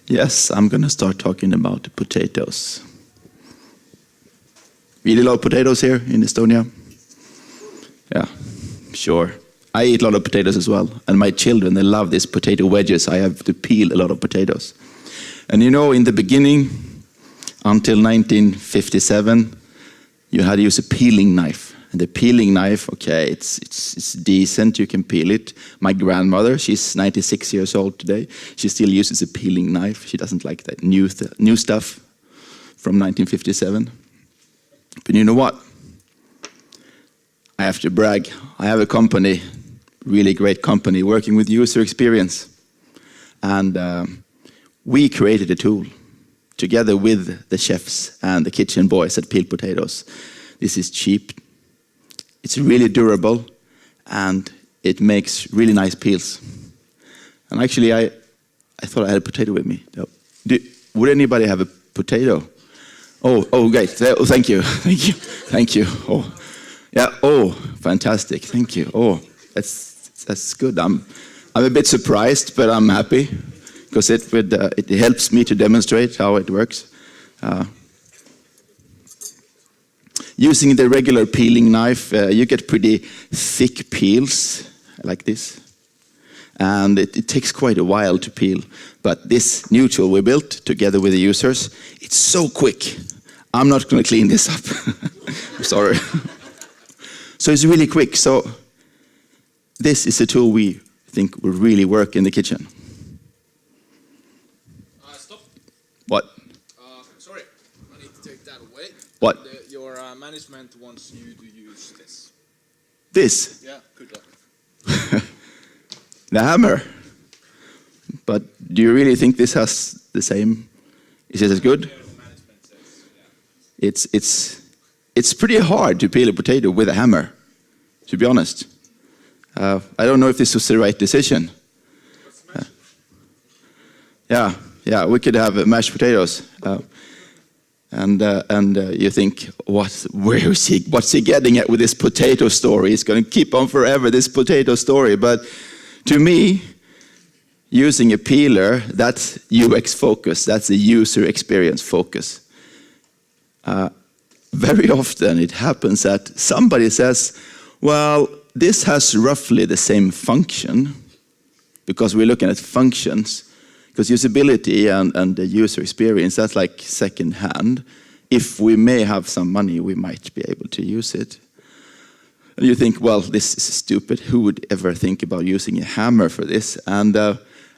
Yes, I'm going to start talking about potatoes. Really love potatoes here in Estonia? Yeah, sure. I eat a lot of potatoes as well, and my children, they love these potato wedges. I have to peel a lot of potatoes. And you know, in the beginning, until 1957, you had to use a peeling knife. And the peeling knife, okay, it's decent, you can peel it. My grandmother, she's 96 years old today, she still uses a peeling knife. She doesn't like that new stuff from 1957. But you know what? I have to brag. I have a company, really great company, working with user experience. And we created a tool together with the chefs and the kitchen boys that peel potatoes. This is cheap. It's really durable, and it makes really nice peels. And actually, I thought I had a potato with me. Would anybody have a potato? Oh, great. Oh, thank you. Thank you. Oh, yeah. Oh, fantastic. Thank you. Oh, that's good. I'm a bit surprised, but I'm happy because it helps me to demonstrate how it works. Using the regular peeling knife, you get pretty thick peels like this. And it takes quite a while to peel. But this new tool we built together with the users, it's so quick. I'm not going to clean this up. I'm sorry. So it's really quick. So this is a tool we think will really work in the kitchen. Stop. What? Sorry, I need to take that away. What? Your management wants you to use this. This? Yeah, good luck. The hammer. But do you really think this has the same? Is it as good? It's pretty hard to peel a potato with a hammer, to be honest. I don't know if this was the right decision. Yeah, we could have mashed potatoes. And you think, what's he getting at with this potato story? He's going to keep on forever, this potato story. But to me, using a peeler, that's UX focus. That's a user experience focus. Very often it happens that somebody says, well, this has roughly the same function, because we're looking at functions. Because usability and the user experience, that's like second hand. If we may have some money, we might be able to use it. And you think, well, this is stupid. Who would ever think about using a hammer for this? And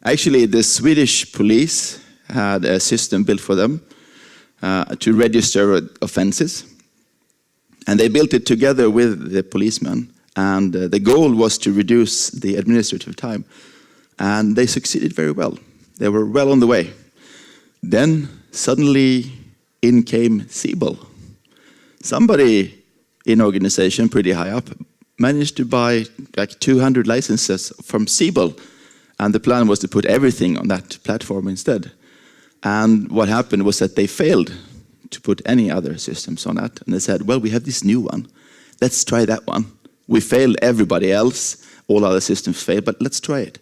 actually, the Swedish police had a system built for them to register offenses. And they built it together with the policemen. And the goal was to reduce the administrative time. And they succeeded very well. They were well on the way. Then suddenly in came Siebel. Somebody in organization pretty high up managed to buy like 200 licenses from Siebel. And the plan was to put everything on that platform instead. And what happened was that they failed to put any other systems on that. And they said, well, we have this new one. Let's try that one. We failed everybody else. All other systems failed, but let's try it.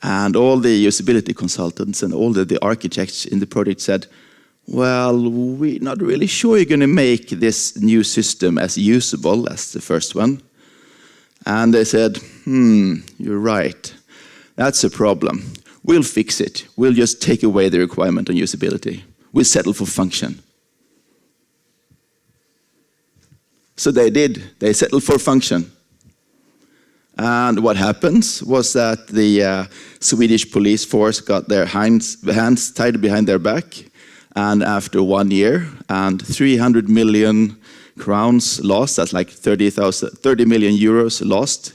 And all the usability consultants and all the architects in the project said, well, we're not really sure you're going to make this new system as usable as the first one. And they said, you're right. That's a problem. We'll fix it. We'll just take away the requirement on usability. We'll settle for function. So they did. They settled for function. And what happens was that the Swedish police force got their hands tied behind their back. And after 1 year and 300 million crowns lost, that's like 30 million euros lost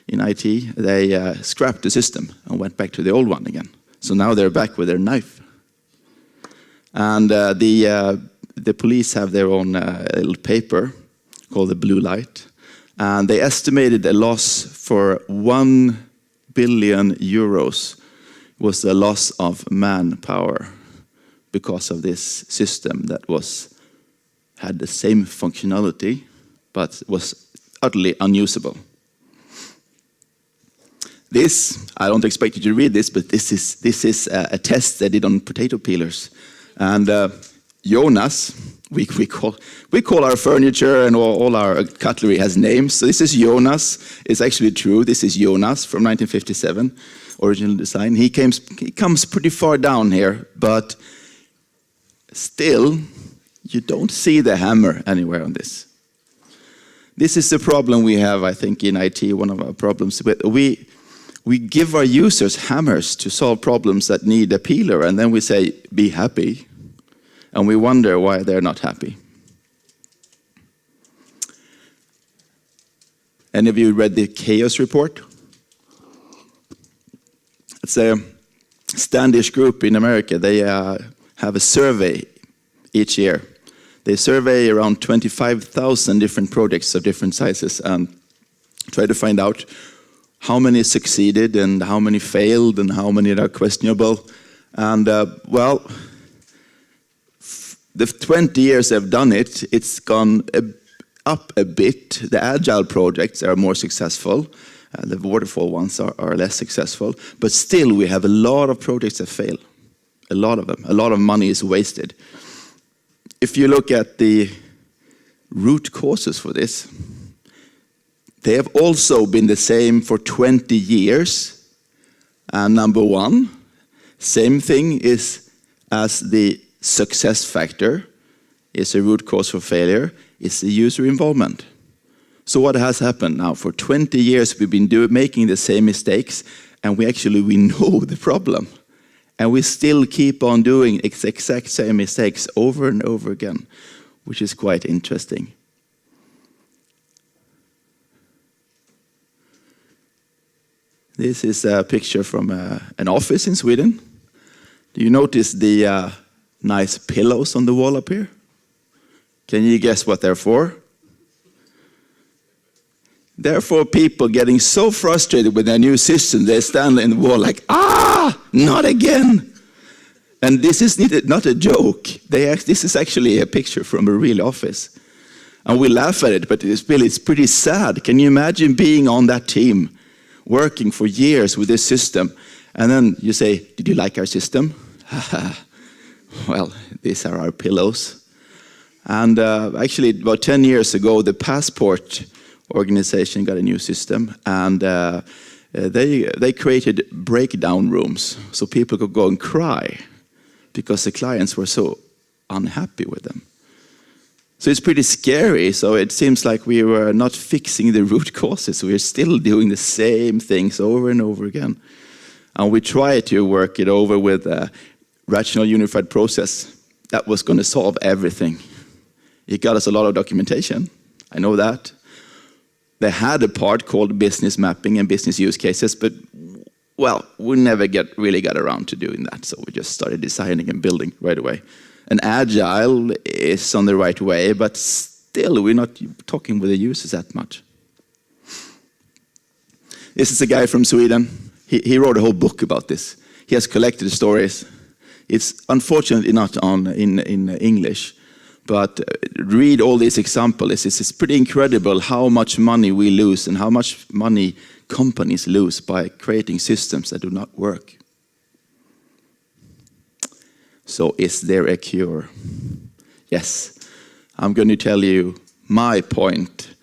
in IT, they scrapped the system and went back to the old one again. So now they're back with their knife. And the police have their own little paper called the blue light. And they estimated a loss for 1 billion euros was the loss of manpower because of this system that had the same functionality but was utterly unusable. This, I don't expect you to read this, but this is a test they did on potato peelers. And Jonas, we call our furniture and all our cutlery has names. So this is Jonas. It's actually true. This is Jonas from 1957, original design. He comes pretty far down here, but still, you don't see the hammer anywhere on this. This is the problem we have, I think, in IT. One of our problems. We give our users hammers to solve problems that need a peeler, and then we say, be happy. And we wonder why they're not happy. Any of you read the Chaos Report? It's a Standish group in America. They have a survey each year. They survey around 25,000 different projects of different sizes and try to find out how many succeeded and how many failed and how many are questionable. And well, the 20 years they've done it, it's gone up a bit. The agile projects are more successful. The waterfall ones are less successful. But still, we have a lot of projects that fail. A lot of them. A lot of money is wasted. If you look at the root causes for this, they have also been the same for 20 years. And number one, same thing is as the success factor is a root cause for failure, is the user involvement. So what has happened now? For 20 years we've been making the same mistakes, and we know the problem. And we still keep on doing exact same mistakes over and over again, which is quite interesting. This is a picture from an office in Sweden. Do you notice the nice pillows on the wall up here? Can you guess what they're for? They're for people getting so frustrated with their new system, they stand in the wall like, not again. And this is not a joke. This is actually a picture from a real office. And we laugh at it, but it's pretty sad. Can you imagine being on that team, working for years with this system, and then you say, did you like our system? Well, these are our pillows. And actually, about 10 years ago, the Passport organization got a new system, and they created breakdown rooms so people could go and cry because the clients were so unhappy with them. So it's pretty scary. So it seems like we were not fixing the root causes. We're still doing the same things over and over again. And we try to work it over with a rational unified process that was going to solve everything. It got us a lot of documentation. I know that. They had a part called business mapping and business use cases, but, well, we never really got around to doing that. So we just started designing and building right away. And Agile is on the right way, but still we're not talking with the users that much. This is a guy from Sweden. He wrote a whole book about this. He has collected stories. It's unfortunately not in English, but read all these examples. It's pretty incredible how much money we lose and how much money companies lose by creating systems that do not work. So is there a cure? Yes. I'm going to tell you my point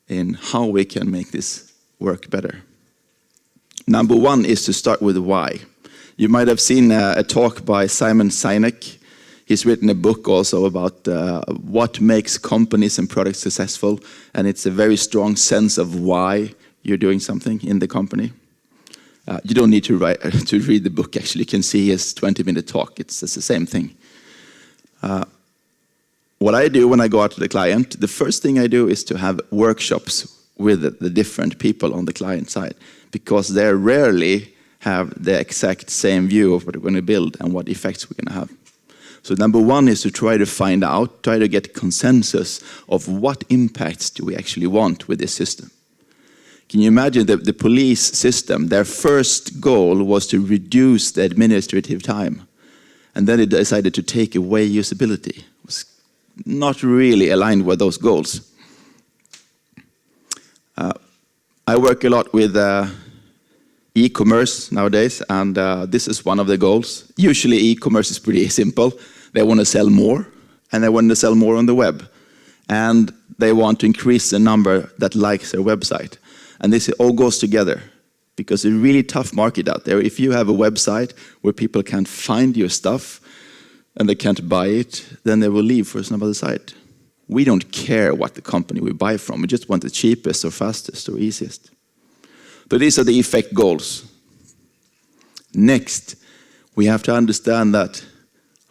in how we can make this work better. Number one is to start with why. You might have seen a talk by Simon Sinek. He's written a book also about what makes companies and products successful, and it's a very strong sense of why you're doing something in the company. You don't need to read the book, actually. You can see his 20-minute talk. It's the same thing. What I do when I go out to the client, the first thing I do is to have workshops with the different people on the client side, because they rarely have the exact same view of what we're going to build and what effects we're going to have. So number one is to try to get consensus of what impacts do we actually want with this system. Can you imagine the police system? Their first goal was to reduce the administrative time. And then it decided to take away usability. It was not really aligned with those goals. I work a lot with e-commerce nowadays, and this is one of the goals. Usually e-commerce is pretty simple. They want to sell more, and they want to sell more on the web. And they want to increase the number that likes their website. And this all goes together, because it's a really tough market out there. If you have a website where people can't find your stuff, and they can't buy it, then they will leave for some other site. We don't care what the company we buy from. We just want the cheapest or fastest or easiest. So these are the effect goals. Next, we have to understand that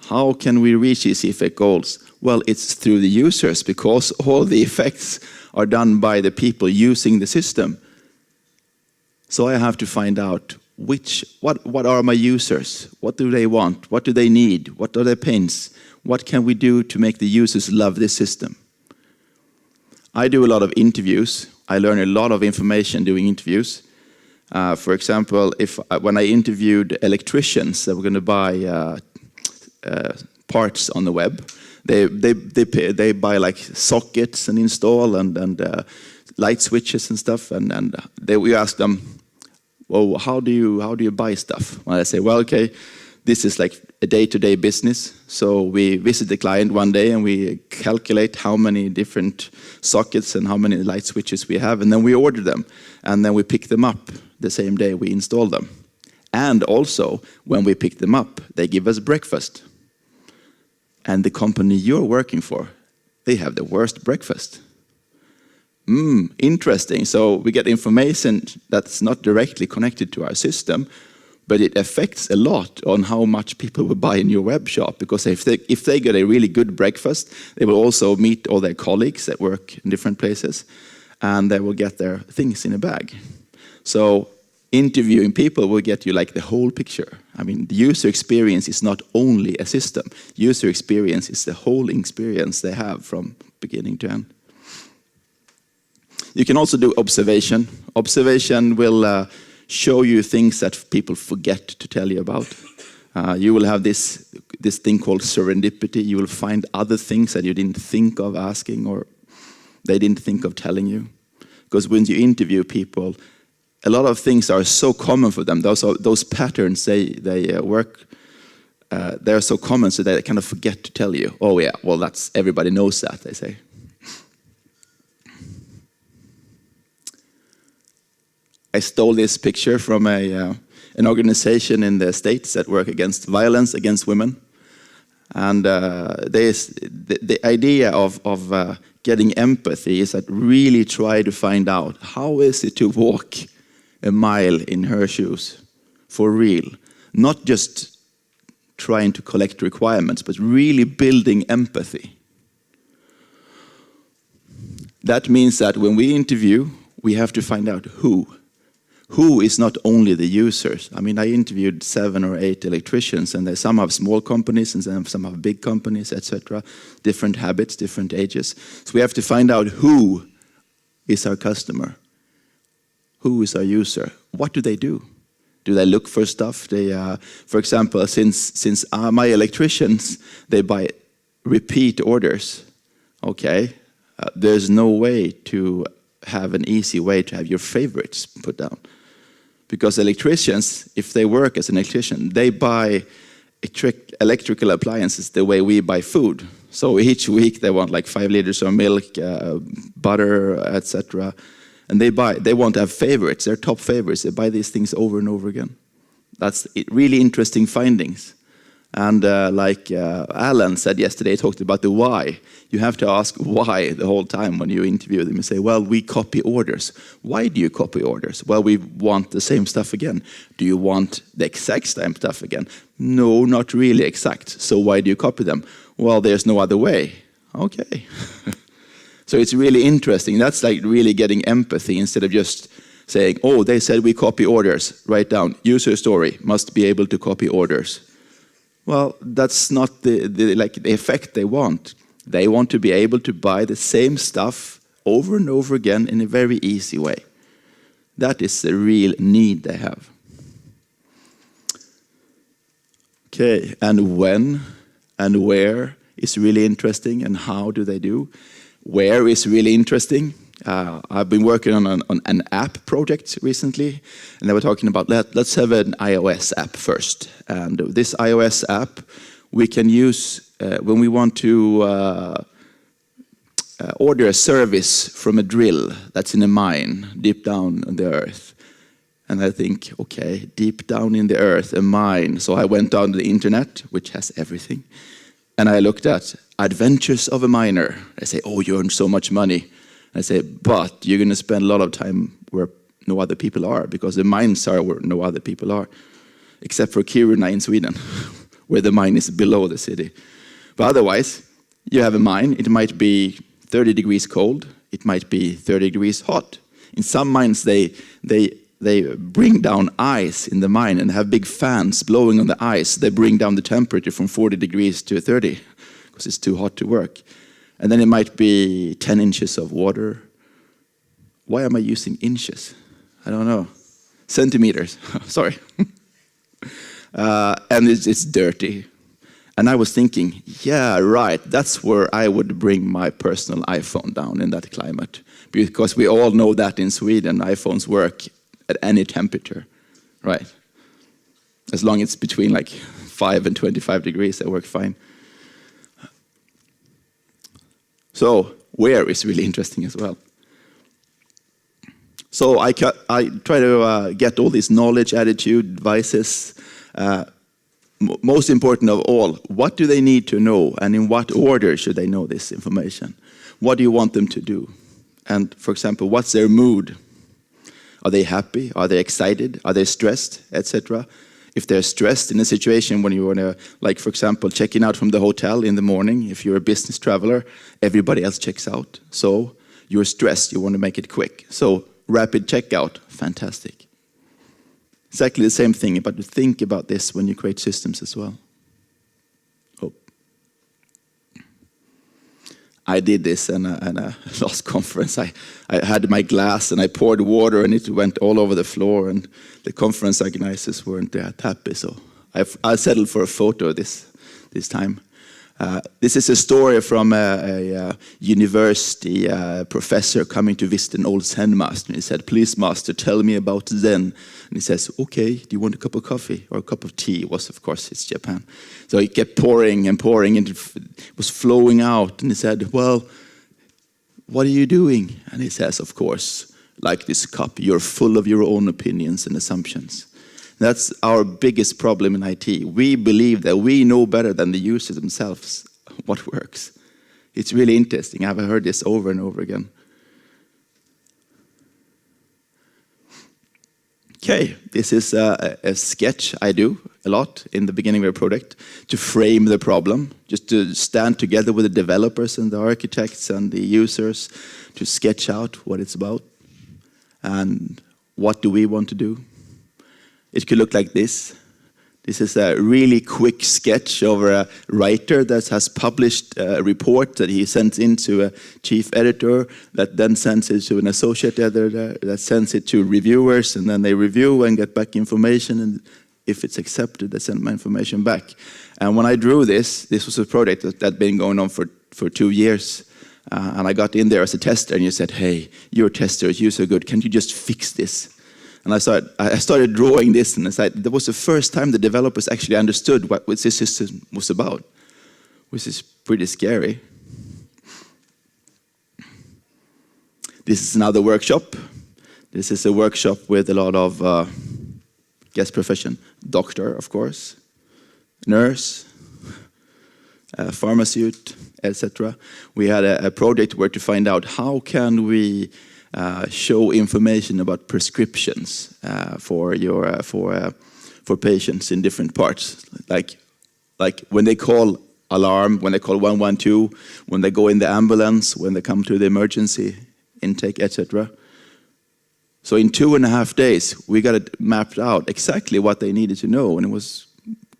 how can we reach these effect goals? Well, it's through the users, because all the effects are done by the people using the system. So I have to find out what are my users? What do they want? What do they need? What are their pains? What can we do to make the users love this system? I do a lot of interviews. I learn a lot of information doing interviews. For example, when I interviewed electricians that were going to buy parts on the web, they buy like sockets and install and light switches and stuff, and we asked them, well, how do you buy stuff? Well, I say, well, okay, this is like a day-to-day business. So we visit the client one day and we calculate how many different sockets and how many light switches we have, and then we order them, and then we pick them up the same day we install them. And also, when we pick them up, they give us breakfast. And the company you're working for, they have the worst breakfast. Interesting. So we get information that's not directly connected to our system, but it affects a lot on how much people will buy in your web shop. Because if they get a really good breakfast, they will also meet all their colleagues that work in different places, and they will get their things in a bag. So interviewing people will get you like the whole picture. I mean, the user experience is not only a system. User experience is the whole experience they have from beginning to end. You can also do observation. Observation will show you things that people forget to tell you about. You will have this thing called serendipity. You will find other things that you didn't think of asking or they didn't think of telling you. Because when you interview people, a lot of things are so common for them. Those patterns they work. They're so common, so they kind of forget to tell you. Oh yeah, well that's everybody knows that, they say. I stole this picture from an organization in the States that work against violence against women. And the idea of getting empathy is that really try to find out how is it to walk a mile in her shoes for real. Not just trying to collect requirements, but really building empathy. That means that when we interview, we have to find out who. Who is not only the users. I mean, I interviewed 7 or 8 electricians, and some have small companies, and some have big companies, etc. Different habits, different ages. So we have to find out who is our customer. Who is our user? What do they do? Do they look for stuff? For example, since my electricians, they buy repeat orders. Okay, there's no way to have an easy way to have your favorites put down. Because electricians, if they work as an electrician, they buy electrical appliances the way we buy food. So each week they want like 5 liters of milk, butter, etc. And they want to have favorites, their top favorites. They buy these things over and over again. That's really interesting findings. And like Alan said yesterday, he talked about the why. You have to ask why the whole time when you interview them. You say, well, we copy orders. Why do you copy orders? Well, we want the same stuff again. Do you want the exact same stuff again? No, not really exact. So why do you copy them? Well, there's no other way. Okay. So it's really interesting. That's like really getting empathy instead of just saying, oh, they said we copy orders. Write down, user story, must be able to copy orders. Well, that's not the effect they want. They want to be able to buy the same stuff over and over again in a very easy way. That is the real need they have. Okay, and when and where is really interesting, and how do they do? Where is really interesting. I've been working on an app project recently, and they were talking about let's have an iOS app first. And this iOS app we can use when we want to order a service from a drill that's in a mine deep down in the earth. And I think, okay, deep down in the earth, a mine. So I went down to the internet, which has everything, and I looked at Adventures of a Miner. I say, oh, you earn so much money. I say, but you're going to spend a lot of time where no other people are, because the mines are where no other people are, except for Kiruna in Sweden, where the mine is below the city. But otherwise, you have a mine. It might be 30 degrees cold. It might be 30 degrees hot. In some mines, they bring down ice in the mine and have big fans blowing on the ice. They bring down the temperature from 40 degrees to 30 because it's too hot to work. And then it might be 10 inches of water. Why am I using inches? I don't know. Centimeters, sorry. And it's dirty. And I was thinking, yeah, right, that's where I would bring my personal iPhone down in that climate. Because we all know that in Sweden, iPhones work at any temperature, right? As long as it's between like 5 and 25 degrees, they work fine. So where is really interesting as well. So I try to get all this knowledge, attitude, devices. Most important of all, what do they need to know, and in what order should they know this information? What do you want them to do? And for example, what's their mood? Are they happy? Are they excited? Are they stressed, etc.? If they're stressed in a situation when you want to, like for example, checking out from the hotel in the morning, if you're a business traveler, everybody else checks out. So you're stressed, you want to make it quick. So rapid checkout, fantastic. Exactly the same thing, but think about this when you create systems as well. Oh. I did this in a last conference. I had my glass and I poured water and it went all over the floor, and the conference organizers weren't that happy, so I settled for a photo this time. This is a story from a university professor coming to visit an old Zen master. And he said, please, master, tell me about Zen. And he says, okay, do you want a cup of coffee or a cup of tea? Of course, it's Japan. So he kept pouring and pouring, and it was flowing out. And he said, well, what are you doing? And he says, of course, like this cup, you're full of your own opinions and assumptions. That's our biggest problem in IT. We believe that we know better than the users themselves what works. It's really interesting. I've heard this over and over again. Okay, this is a sketch I do a lot in the beginning of a project to frame the problem, just to stand together with the developers and the architects and the users to sketch out what it's about and what do we want to do. It could look like this. This is a really quick sketch of a writer that has published a report that he sends in to a chief editor, that then sends it to an associate editor, that sends it to reviewers, and then they review and get back information, and if it's accepted, they send my information back. And when I drew this was a project that had been going on for 2 years. And I got in there as a tester, and you said, hey, you're a tester, you're so good, can't you just fix this? And I started drawing this, and that was the first time the developers actually understood what this system was about, which is pretty scary. This is another workshop. This is a workshop with a lot of guest profession. Doctor, of course, nurse, pharmaceut, etc. We had a project where to find out how can we show information about prescriptions for patients in different parts, like when they call alarm, when they call 112, when they go in the ambulance, when they come to the emergency intake, etc. So in 2.5 days, we got it mapped out exactly what they needed to know, and it was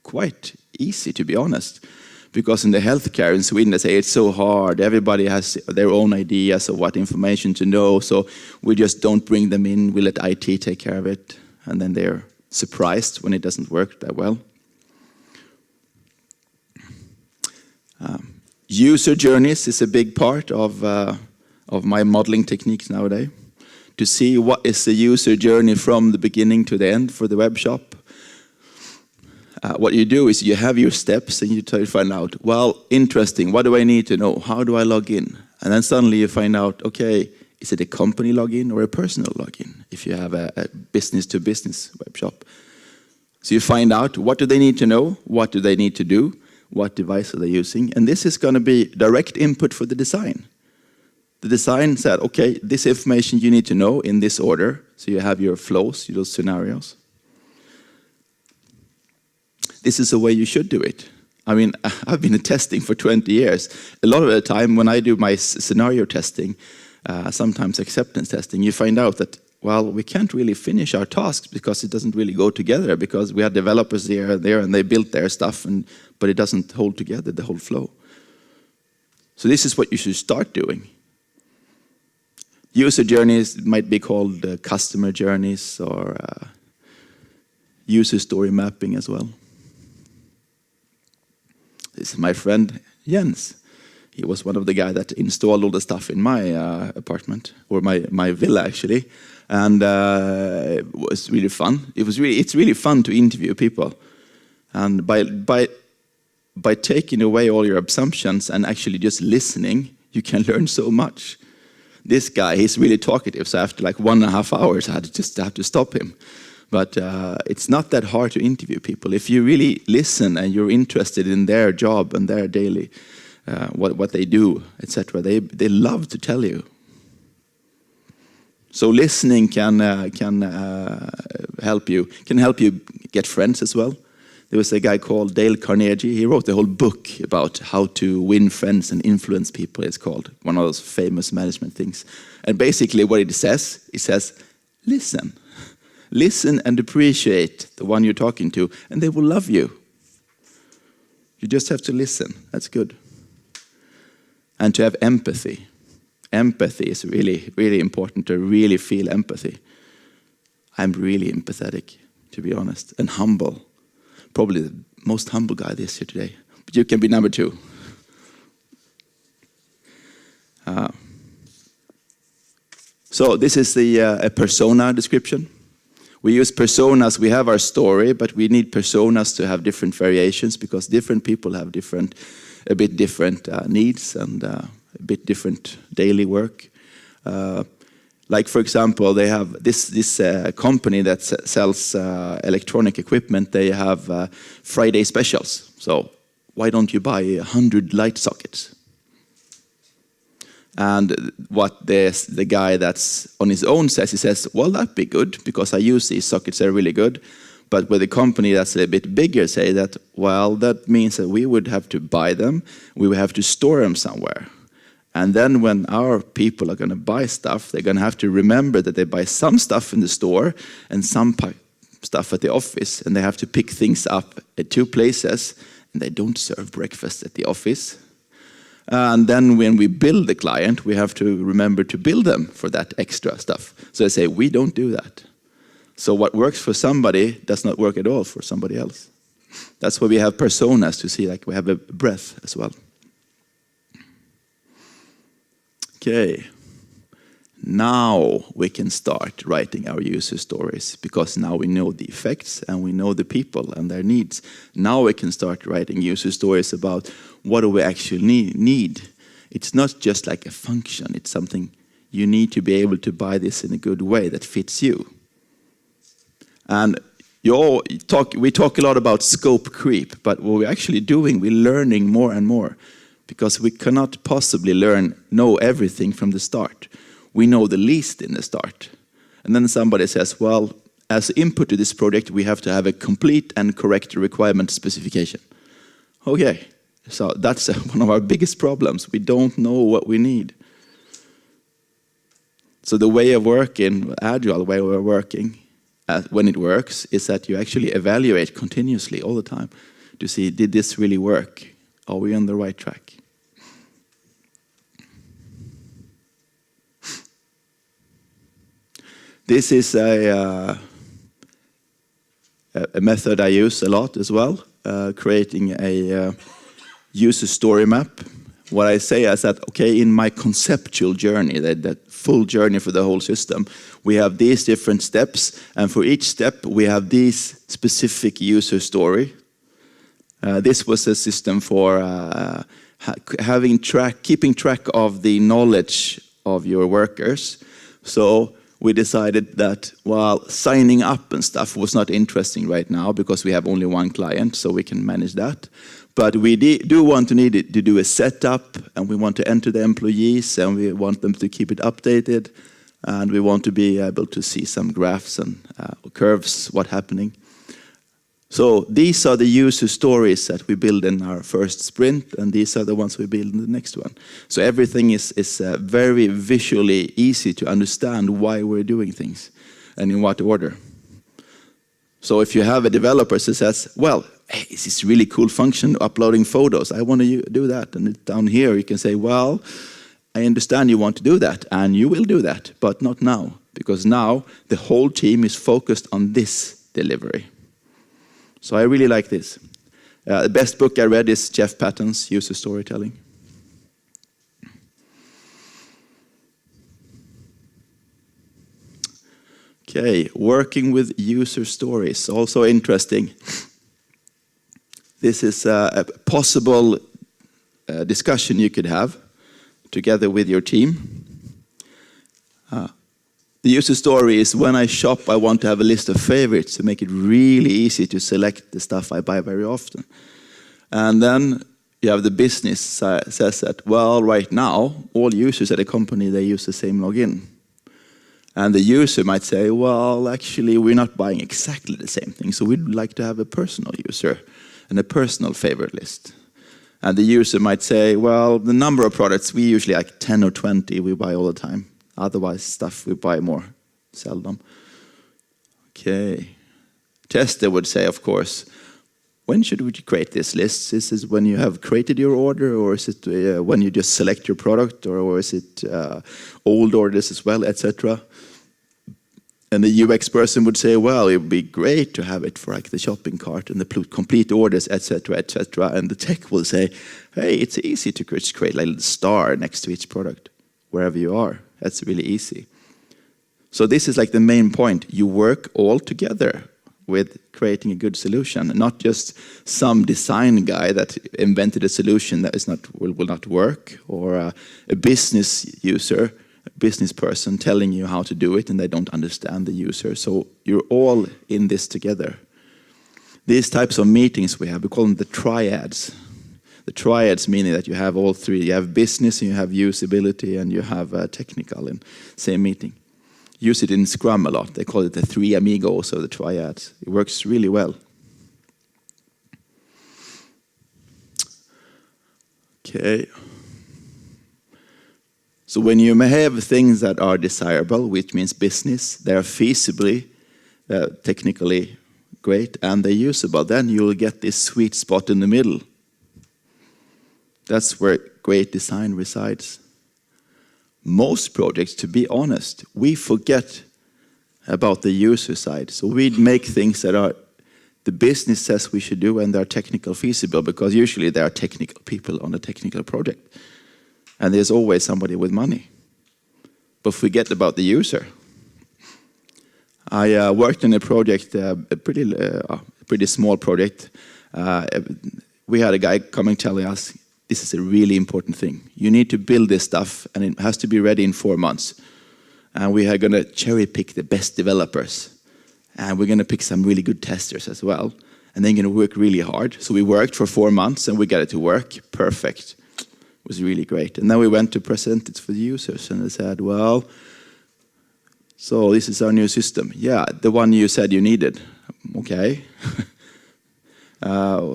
quite easy, to be honest. Because in the healthcare in Sweden, they say it's so hard. Everybody has their own ideas of what information to know, so we just don't bring them in. We let IT take care of it, and then they're surprised when it doesn't work that well. User journeys is a big part of of my modeling techniques nowadays, to see what is the user journey from the beginning to the end for the web shop. What you do is you have your steps and you try to find out, well, interesting, what do I need to know? How do I log in? And then suddenly you find out, okay, is it a company login or a personal login if you have a business-to-business web shop? So you find out what do they need to know, what do they need to do, what device are they using, and this is going to be direct input for the design. The design said, okay, this information you need to know in this order, so you have your flows, your scenarios. This is the way you should do it. I mean, I've been in testing for 20 years. A lot of the time when I do my scenario testing, sometimes acceptance testing, you find out that, well, we can't really finish our tasks because it doesn't really go together, because we had developers here and there and they built their stuff, but it doesn't hold together, the whole flow. So this is what you should start doing. User journeys might be called customer journeys or user story mapping as well. This is my friend Jens. He was one of the guys that installed all the stuff in my apartment, or my villa actually, and it was really fun. It's really fun to interview people, and by taking away all your assumptions and actually just listening, you can learn so much. This guy, he's really talkative, so after like 1.5 hours, I had to stop him. But it's not that hard to interview people. If you really listen and you're interested in their job and their daily, what they do, etc., they love to tell you. So listening can help you get friends as well. There was a guy called Dale Carnegie. He wrote a whole book about how to win friends and influence people. It's called one of those famous management things. And basically what it says, listen. Listen and appreciate the one you're talking to, and they will love you. You just have to listen. That's good. And to have empathy. Empathy is really, really important, to really feel empathy. I'm really empathetic, to be honest, and humble. Probably the most humble guy this year today. But you can be number 2. So this is the a persona description. We use personas, we have our story, but we need personas to have different variations because different people have a bit different needs and a bit different daily work. Like for example, they have this company that sells electronic equipment. They have Friday specials. So why don't you buy 100 light sockets? And what the guy that's on his own says, he says, well, that'd be good because I use these sockets, they're really good. But with a company that's a bit bigger say that, well, that means that we would have to buy them, we would have to store them somewhere. And then when our people are going to buy stuff, they're going to have to remember that they buy some stuff in the store and some stuff at the office, and they have to pick things up at 2 places, and they don't serve breakfast at the office. And then when we bill the client, we have to remember to bill them for that extra stuff. So they say, we don't do that. So what works for somebody does not work at all for somebody else. That's why we have personas, to see like we have a breadth as well. Okay. Now we can start writing our user stories because now we know the effects and we know the people and their needs. Now we can start writing user stories about what do we actually need. It's not just like a function. It's something you need to be able to buy this in a good way that fits you. And we talk a lot about scope creep, but what we're actually doing, we're learning more and more because we cannot possibly know everything from the start. We know the least in the start. And then somebody says, well, as input to this project, we have to have a complete and correct requirement specification. Okay, so that's one of our biggest problems. We don't know what we need. So the way of working, agile way of working, when it works, is that you actually evaluate continuously all the time to see, did this really work? Are we on the right track? This is a method I use a lot as well, creating a user story map. what I say is that, okay, in my conceptual journey, that full journey for the whole system, we have these different steps, and for each step we have this specific user story. This was a system for keeping track of the knowledge of your workers. So we decided that, well, signing up and stuff was not interesting right now because we have only one client, so we can manage that. But we do want to need it to do a setup, and we want to enter the employees, and we want them to keep it updated, and we want to be able to see some graphs and curves, what's happening. So these are the user stories that we build in our first sprint, and these are the ones we build in the next one. So everything is very visually easy to understand why we're doing things and in what order. So if you have a developer who says, well, hey, it's this really cool function, uploading photos, I want to do that. And down here you can say, well, I understand you want to do that, and you will do that, but not now. Because now the whole team is focused on this delivery. So I really like this. The best book I read is Jeff Patton's User Storytelling. Okay, working with user stories, also interesting. This is a possible discussion you could have together with your team. The user story is when I shop, I want to have a list of favorites to make it really easy to select the stuff I buy very often. And then you have the business says that, well, right now, all users at a company, they use the same login. And the user might say, well, actually, we're not buying exactly the same thing, so we'd like to have a personal user and a personal favorite list. And the user might say, well, the number of products, we usually like 10 or 20, we buy all the time. Otherwise, stuff we buy more seldom. Okay. Tester would say, of course, when should we create this list? Is this when you have created your order, or is it when you just select your product, or is it old orders as well, etc.? And the UX person would say, well, it would be great to have it for like the shopping cart and the complete orders, etc., etc. And the tech will say, hey, it's easy to create like a little star next to each product, wherever you are. That's really easy. So this is like the main point. You work all together with creating a good solution, not just some design guy that invented a solution that will not work, or a business user, a business person telling you how to do it and they don't understand the user. So you're all in this together. These types of meetings we call them the Triads. The Triads meaning that you have all three. You have business, and you have usability, and you have technical in same meeting. Use it in Scrum a lot. They call it the three amigos, or the Triads. It works really well. Okay. So when you have things that are desirable, which means business, they are feasibly, technically great, and they're usable, then you'll get this sweet spot in the middle. That's where great design resides. Most projects, to be honest, we forget about the user side. So we make things that are the business says we should do, and they're technical feasible, because usually there are technical people on a technical project. And there's always somebody with money. But forget about the user. I worked on a project, a pretty small project. We had a guy coming telling us, this is a really important thing. You need to build this stuff, and it has to be ready in 4 months. And we are going to cherry pick the best developers. And we're going to pick some really good testers as well. And then going to work really hard. So we worked for 4 months, and we got it to work. Perfect. It was really great. And then we went to present it for the users, and they said, well, so this is our new system. Yeah, the one you said you needed. Okay.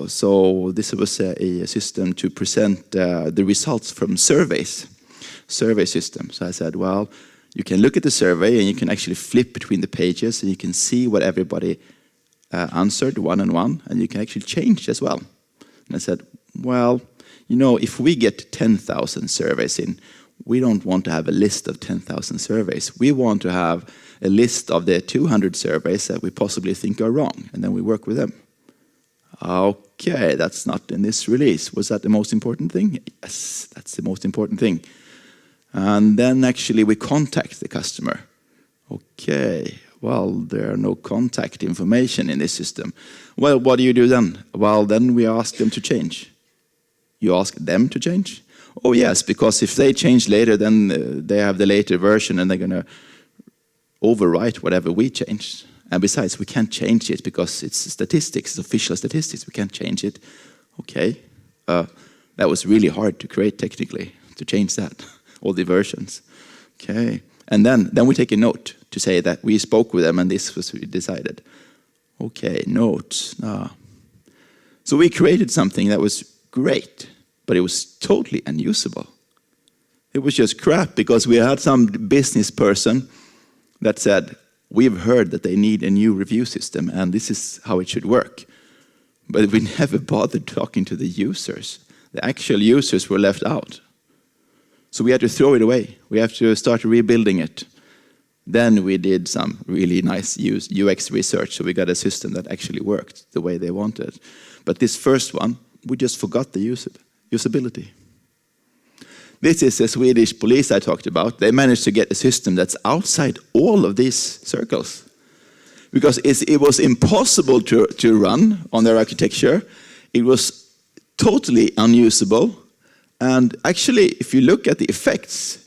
So this was a system to present the results from surveys, survey system. So I said, well, you can look at the survey, and you can actually flip between the pages, and you can see what everybody answered one-on-one, and you can actually change as well. And I said, well, you know, if we get 10,000 surveys in, we don't want to have a list of 10,000 surveys. We want to have a list of the 200 surveys that we possibly think are wrong, and then we work with them. okay, that's not in this release. Was that the most important thing? Yes, that's the most important thing. And then actually we contact the customer. Okay, well, there are no contact information in this system. Well, what do you do then? Well, then we ask them to change. You ask them to change? Oh yes, because if they change later, then they have the later version and they're going to overwrite whatever we changed. And besides, we can't change it because it's statistics, it's official statistics. We can't change it. Okay, that was really hard to create technically, to change that, all the versions. Okay, and then we take a note to say that we spoke with them and this was decided. Okay, notes. So we created something that was great, but it was totally unusable. It was just crap because we had some business person that said, we've heard that they need a new review system and this is how it should work. But we never bothered talking to the users. The actual users were left out. So we had to throw it away. We have to start rebuilding it. Then we did some really nice UX research, so we got a system that actually worked the way they wanted. But this first one, we just forgot the usability. This is the Swedish police I talked about. They managed to get a system that's outside all of these circles. Because it was impossible to run on their architecture. It was totally unusable. And actually, if you look at the effects,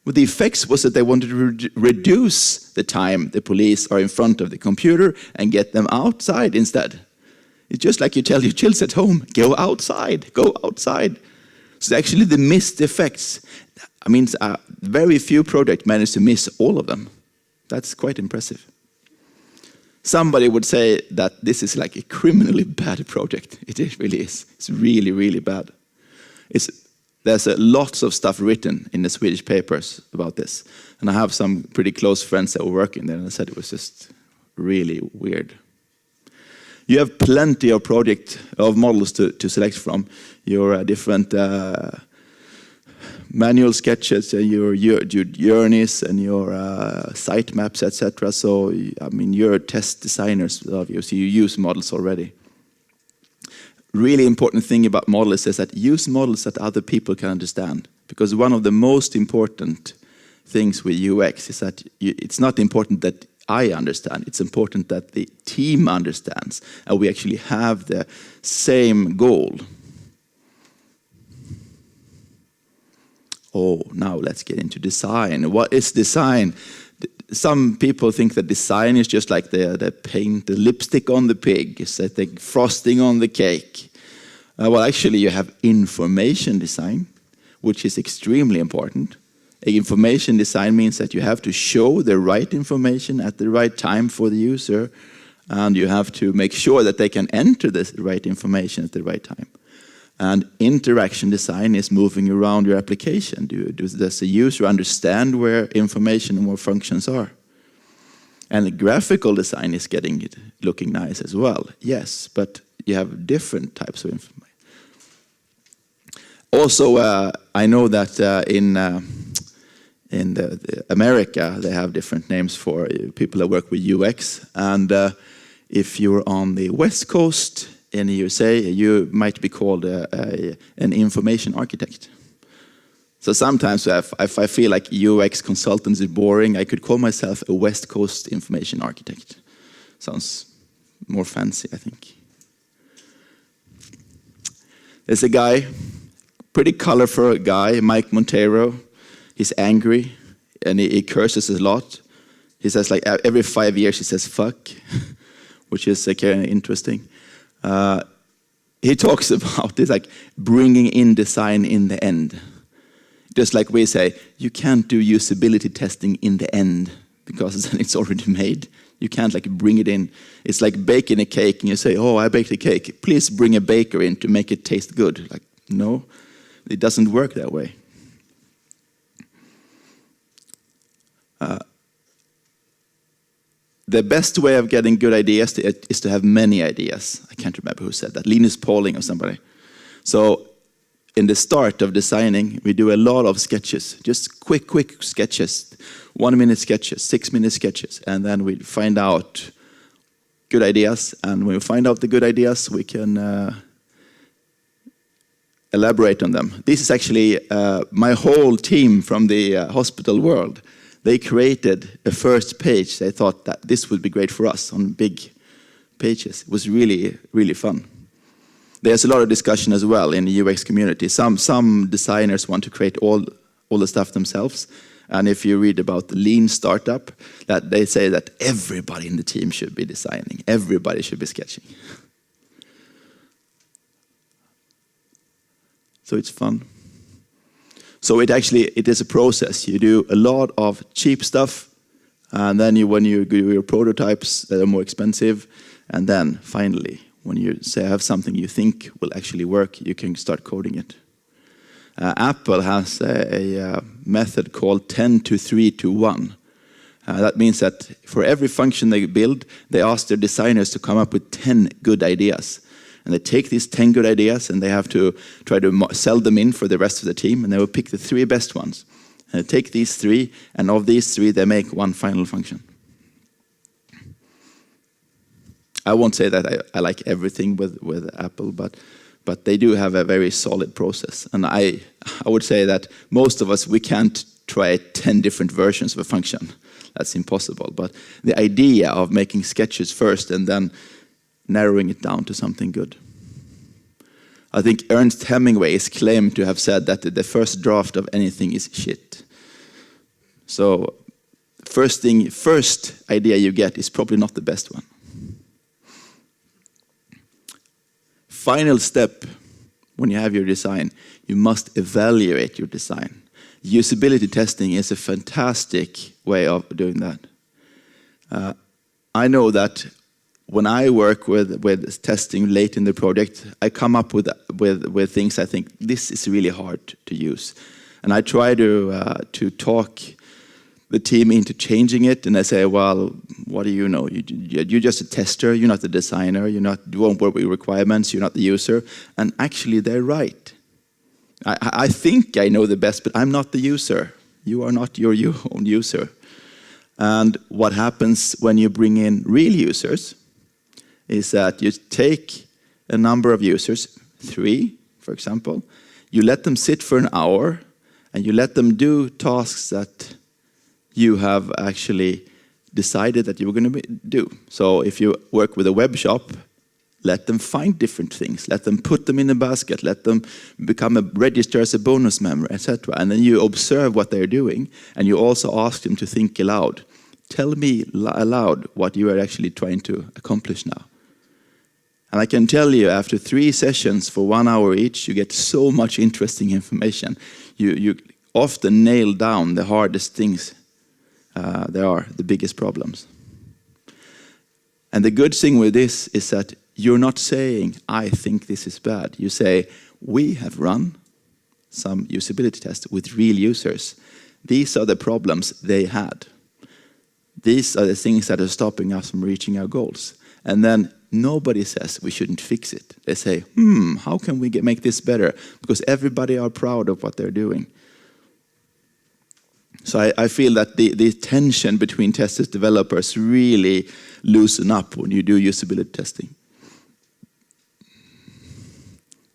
what the effects was that they wanted to reduce the time the police are in front of the computer and get them outside instead. It's just like you tell your children at home, go outside, go outside. So actually the missed effects, I mean, very few projects managed to miss all of them. That's quite impressive. Somebody would say that this is like a criminally bad project. It really is. It's really, really bad. There's lots of stuff written in the Swedish papers about this. And I have some pretty close friends that were working there and I said it was just really weird. You have plenty of models to select from. Your different manual sketches, your journeys and your site maps, etc. So, I mean, you're test designers, so you use models already. Really important thing about models is that use models that other people can understand. Because one of the most important things with UX is that it's not important that I understand, it's important that the team understands and we actually have the same goal. Oh, now let's get into design. What is design? Some people think that design is just like the paint, the lipstick on the pig, it's like the frosting on the cake. Well, actually, you have information design, which is extremely important. Information design means that you have to show the right information at the right time for the user, and you have to make sure that they can enter the right information at the right time. And interaction design is moving around your application. Does the user understand where information and where functions are? And the graphical design is looking nice as well. Yes, but you have different types of information. Also, I know that in America, they have different names for people that work with UX. And if you're on the West Coast in the USA, you might be called an information architect. So sometimes if I feel like UX consultants is boring, I could call myself a West Coast information architect. Sounds more fancy, I think. There's a guy, pretty colorful guy, Mike Montero. He's angry and he curses a lot. He says like every 5 years he says fuck, which is kind of interesting. He talks about this like bringing in design in the end. Just like we say, you can't do usability testing in the end because then it's already made. You can't like bring it in. It's like baking a cake and you say, oh, I baked a cake. Please bring a baker in to make it taste good. Like, no, it doesn't work that way. The best way of getting good ideas is to have many ideas. I can't remember who said that, Linus Pauling or somebody. So in the start of designing, we do a lot of sketches, just quick sketches, 1 minute sketches, 6 minute sketches, and then we find out, good ideas, and when we find out the good ideas, we can elaborate on them. This is actually my whole team from the hospital world. They created a first page. They thought that this would be great for us on big pages. It was really, really fun. There's a lot of discussion as well in the UX community. Some designers want to create all the stuff themselves. And if you read about the lean startup, that they say that everybody in the team should be designing. Everybody should be sketching. So it's fun. So it is a process. You do a lot of cheap stuff, and then when you do your prototypes that are more expensive, and then finally, when you say have something you think will actually work, you can start coding it. Apple has a method called 10 to 3 to 1. That means that for every function they build, they ask their designers to come up with 10 good ideas. And they take these 10 good ideas and they have to try to sell them in for the rest of the team, and they will pick the 3 best ones. And they take these 3, and of these 3, they make one final function. I won't say that I like everything with Apple, but they do have a very solid process. And I would say that most of us, we can't try 10 different versions of a function. That's impossible. But the idea of making sketches first and then narrowing it down to something good. I think Ernest Hemingway is claimed to have said that the first draft of anything is shit. So first idea you get is probably not the best one. Final step, when you have your design, you must evaluate your design. Usability testing is a fantastic way of doing that. I know that when I work with testing late in the project, I come up with things I think this is really hard to use, and I try to talk the team into changing it. And I say, well, what do you know? You're just a tester. You're not the designer. You won't work with requirements. You're not the user. And actually, they're right. I think I know the best, but I'm not the user. You are not your own user. And what happens when you bring in real users is that you take a number of users, 3, for example, you let them sit for an hour, and you let them do tasks that you have actually decided that you were going to do. So if you work with a web shop, let them find different things, let them put them in a basket, let them register as a bonus member, etc. And then you observe what they're doing, and you also ask them to think aloud. Tell me aloud what you are actually trying to accomplish now. And I can tell you, after 3 sessions for 1 hour each, you get so much interesting information. You often nail down the hardest things. They are the biggest problems. And the good thing with this is that you're not saying, I think this is bad. You say, we have run some usability tests with real users. These are the problems they had. These are the things that are stopping us from reaching our goals. And then nobody says we shouldn't fix it. They say, how can we make this better? Because everybody are proud of what they're doing. So I feel that the tension between testers and developers really loosen up when you do usability testing.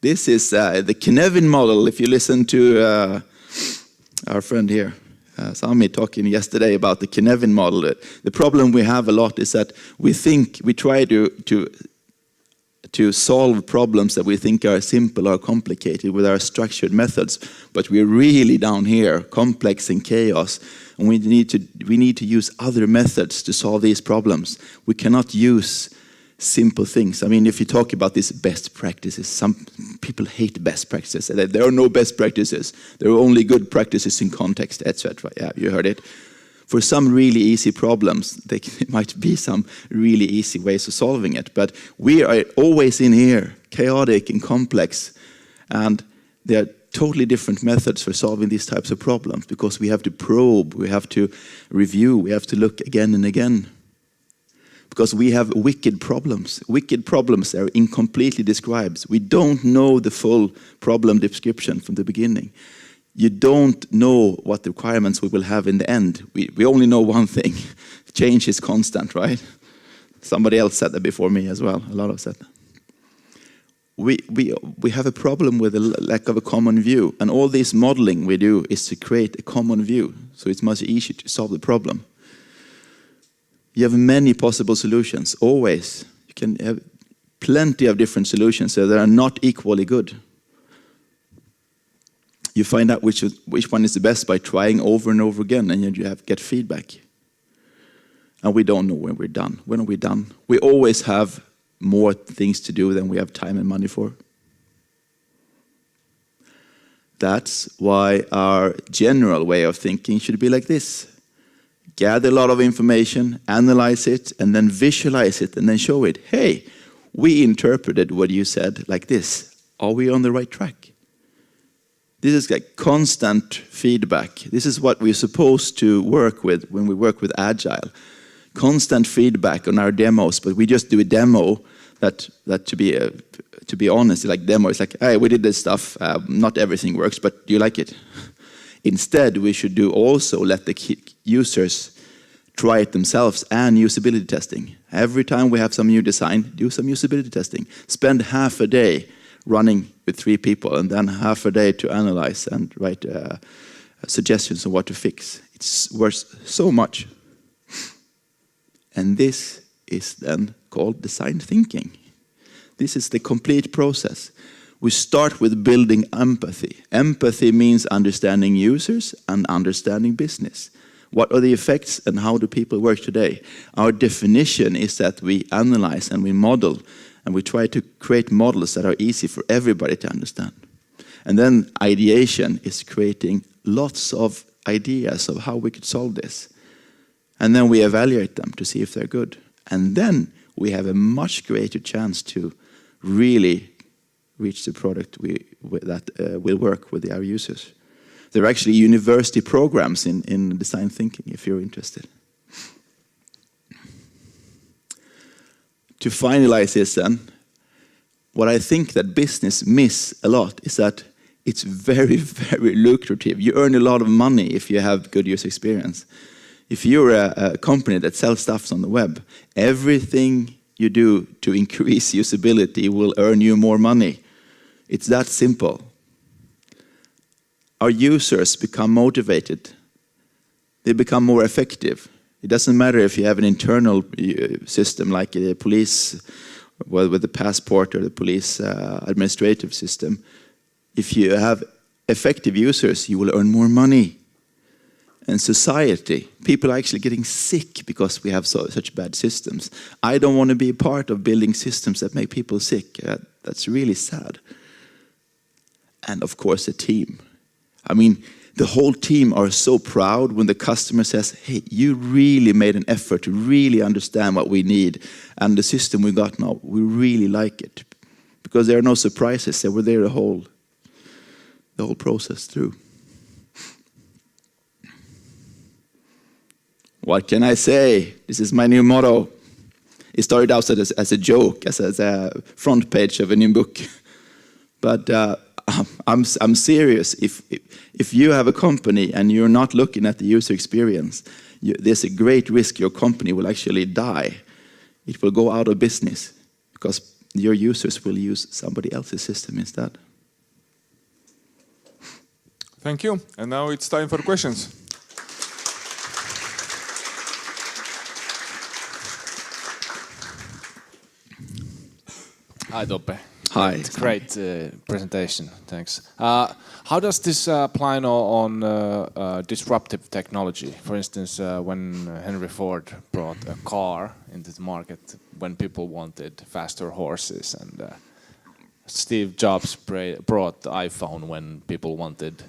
This is the Kinetic Model. If you listen to our friend here, Sami, talking yesterday about the Kinetic Model, the problem we have a lot is that we try to solve problems that we think are simple or complicated with our structured methods, but we're really down here, complex and chaos, and we need to use other methods to solve these problems. We cannot use simple things. I mean, if you talk about these best practices, some people hate best practices. There are no best practices. There are only good practices in context, etc. Yeah, you heard it. For some really easy problems, there might be some really easy ways of solving it. But we are always in here, chaotic and complex. And there are totally different methods for solving these types of problems, because we have to probe, we have to review, we have to look again and again. Because we have wicked problems that are incompletely described. We don't know the full problem description from the beginning. You don't know what the requirements we will have in the end. We only know one thing. Change is constant, right? Somebody else said that before me as well. A lot of said that. We have a problem with the lack of a common view, and all this modeling we do is to create a common view, so it's much easier to solve the problem. You have many possible solutions, always. You can have plenty of different solutions that are not equally good. You find out which one is the best by trying over and over again, and you get feedback. And we don't know when we're done. When are we done? We always have more things to do than we have time and money for. That's why our general way of thinking should be like this. Gather a lot of information, analyze it, and then visualize it, and then show it. Hey, we interpreted what you said like this. Are we on the right track? This is like constant feedback. This is what we're supposed to work with when we work with Agile. Constant feedback on our demos, but we just do a demo that to be honest, like demo, it's like, hey, we did this stuff, not everything works, but do you like it? Instead, we should do also let the users try it themselves and usability testing. Every time we have some new design, do some usability testing. Spend half a day running with 3 people and then half a day to analyze and write suggestions on what to fix. It's worth so much. And this is then called design thinking. This is the complete process. We start with building empathy. Empathy means understanding users and understanding business. What are the effects and how do people work today? Our definition is that we analyze and we model and we try to create models that are easy for everybody to understand. And then ideation is creating lots of ideas of how we could solve this. And then we evaluate them to see if they're good. And then we have a much greater chance to really reach the product that will work with our users. There are actually university programs in design thinking, if you're interested. To finalize this then, what I think that business miss a lot is that it's very, very lucrative. You earn a lot of money if you have good user experience. If you're a company that sells stuff on the web, everything you do to increase usability will earn you more money. It's that simple. Our users become motivated. They become more effective. It doesn't matter if you have an internal system like the police, well, with the passport or the police administrative system. If you have effective users, you will earn more money. And society, people are actually getting sick because we have such bad systems. I don't want to be a part of building systems that make people sick. That's really sad. And of course, the team. I mean, the whole team are so proud when the customer says, hey, you really made an effort to really understand what we need. And the system we got now, we really like it. Because there are no surprises. They were there the whole process through. What can I say? This is my new motto. It started out as a joke, as a front page of a new book. But I'm serious. If you have a company and you're not looking at the user experience, there's a great risk your company will actually die. It will go out of business because your users will use somebody else's system instead. Thank you. And now it's time for questions. Hi, Toppe. Hi. It's a great presentation. Thanks. How does this apply on disruptive technology? For instance, when Henry Ford brought a car into the market when people wanted faster horses, and Steve Jobs brought the iPhone when people wanted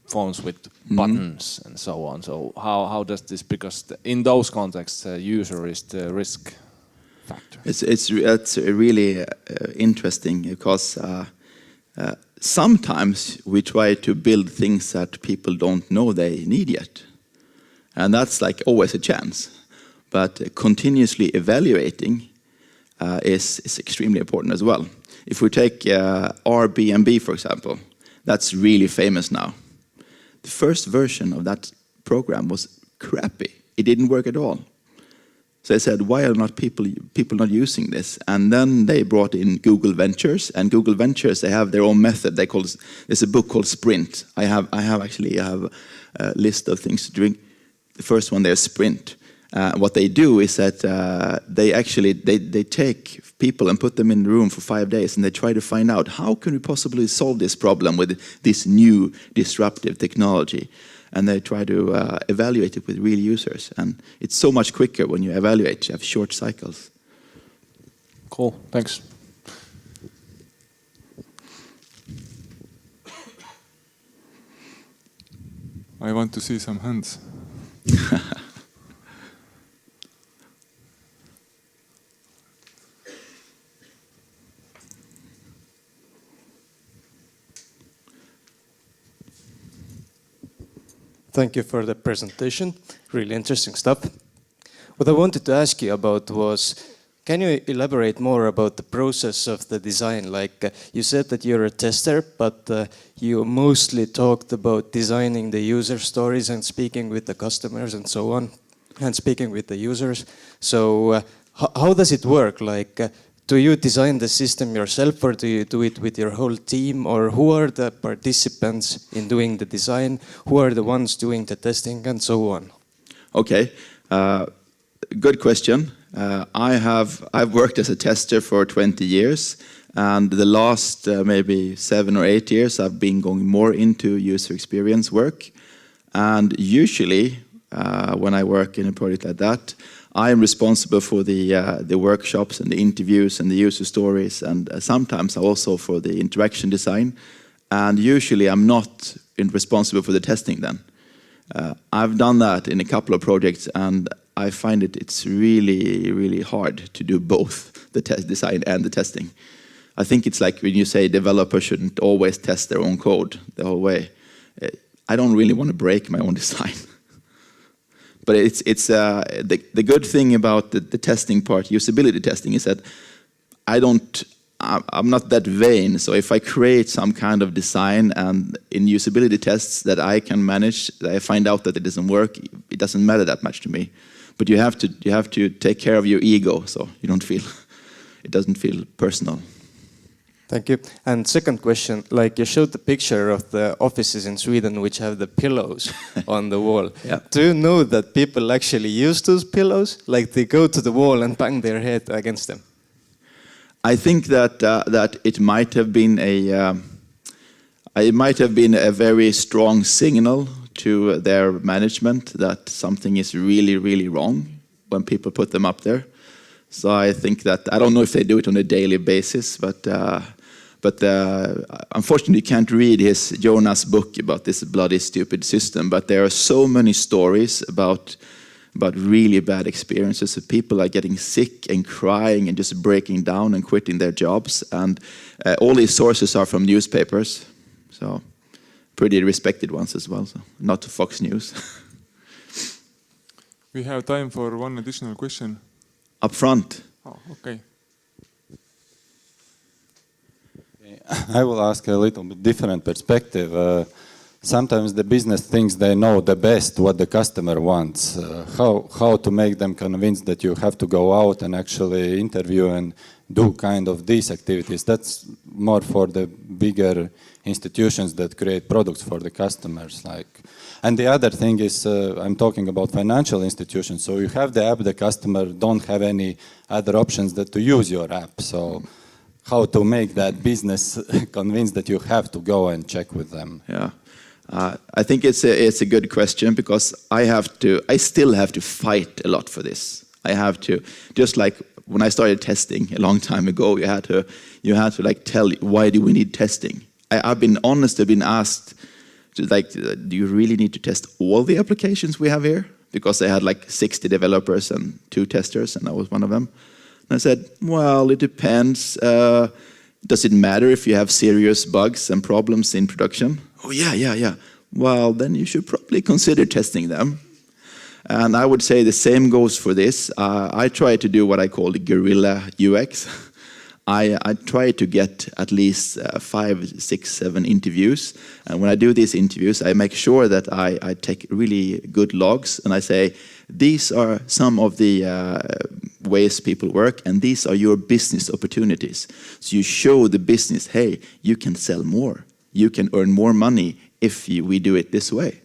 phones with buttons and so on. So how does this, because in those contexts, user is the risk factor. It's really interesting because sometimes we try to build things that people don't know they need yet. And that's like always a chance. But continuously evaluating is extremely important as well. If we take Airbnb, for example, that's really famous now. The first version of that program was crappy. It didn't work at all. So I said, why are not people not using this? And then they brought in Google Ventures, and Google Ventures, they have their own method. There's a book called Sprint. I have a list of things to drink. The first one there is Sprint. What they do is that they take people and put them in the room for 5 days, and they try to find out how can we possibly solve this problem with this new disruptive technology. And they try to evaluate it with real users. And it's so much quicker when you evaluate. You have short cycles. Cool, thanks. I want to see some hands. Thank you for the presentation. Really interesting stuff. What I wanted to ask you about was, can you elaborate more about the process of the design? Like you said that you're a tester, but you mostly talked about designing the user stories and speaking with the customers and so on, and speaking with the users. So how does it work? Like, do you design the system yourself, or do you do it with your whole team? Or who are the participants in doing the design? Who are the ones doing the testing and so on? Okay, good question. I've worked as a tester for 20 years, and the last maybe 7 or 8 years I've been going more into user experience work. And usually when I work in a project like that, I am responsible for the workshops and the interviews and the user stories, and sometimes also for the interaction design. And usually I'm not responsible for the testing then. I've done that in a couple of projects, and I find it's really, really hard to do both the test design and the testing. I think it's like when you say developers shouldn't always test their own code the whole way. I don't really want to break my own design. But the good thing about the testing part, usability testing, is that I'm not that vain. So if I create some kind of design and in usability tests that I can manage, that I find out that it doesn't work, it doesn't matter that much to me. But you have to take care of your ego, so you don't feel it doesn't feel personal. Thank you. And second question, like you showed the picture of the offices in Sweden which have the pillows on the wall. Yeah. Do you know that people actually use those pillows? Like they go to the wall and bang their head against them? I think that it might have been a very strong signal to their management that something is really, really wrong when people put them up there. So I think that, I don't know if they do it on a daily basis, but unfortunately you can't read Jonas' book about this bloody stupid system, but there are so many stories about really bad experiences. People are getting sick and crying and just breaking down and quitting their jobs, and all these sources are from newspapers, so pretty respected ones as well, so not Fox News. We have time for one additional question. Up front. Oh, okay. I will ask a little bit different perspective. Sometimes the business thinks they know the best what the customer wants. How to make them convinced that you have to go out and actually interview and do kind of these activities. That's more for the bigger institutions that create products for the customers. And the other thing is, I'm talking about financial institutions. So you have the app, the customer don't have any other options than to use your app. So how to make that business convinced that you have to go and check with them? Yeah. I think it's a good question, because I still have to fight a lot for this. I have to, just like when I started testing a long time ago, you had to like tell, why do we need testing? I've been asked, do you really need to test all the applications we have here? Because they had like 60 developers and 2 testers, and I was one of them. And I said, well, it depends. Does it matter if you have serious bugs and problems in production? Oh, yeah. Well, then you should probably consider testing them. And I would say the same goes for this. I try to do what I call the Guerrilla Ux. I try to get at least 5, 6, 7 interviews. And when I do these interviews, I make sure that I take really good logs and I say, these are some of the ways people work and these are your business opportunities. So you show the business, hey, you can sell more. You can earn more money if we do it this way.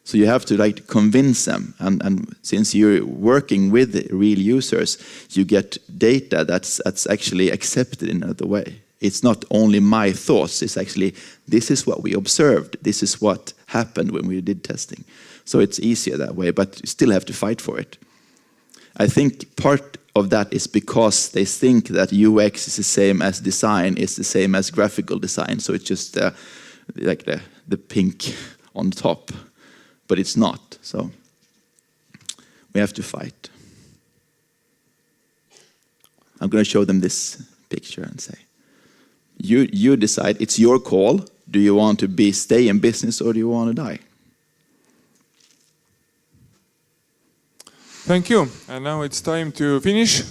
So you have to like convince them, and since you're working with real users, you get data that's actually accepted in another way. It's not only my thoughts, it's actually, this is what we observed, this is what happened when we did testing. So it's easier that way, but you still have to fight for it. I think part of that is because they think that UX is the same as design, is the same as graphical design, so it's just like the pink on top. But it's not, so we have to fight. I'm going to show them this picture and say, you decide, it's your call. Do you want to stay in business or do you want to die? Thank you. And now it's time to finish.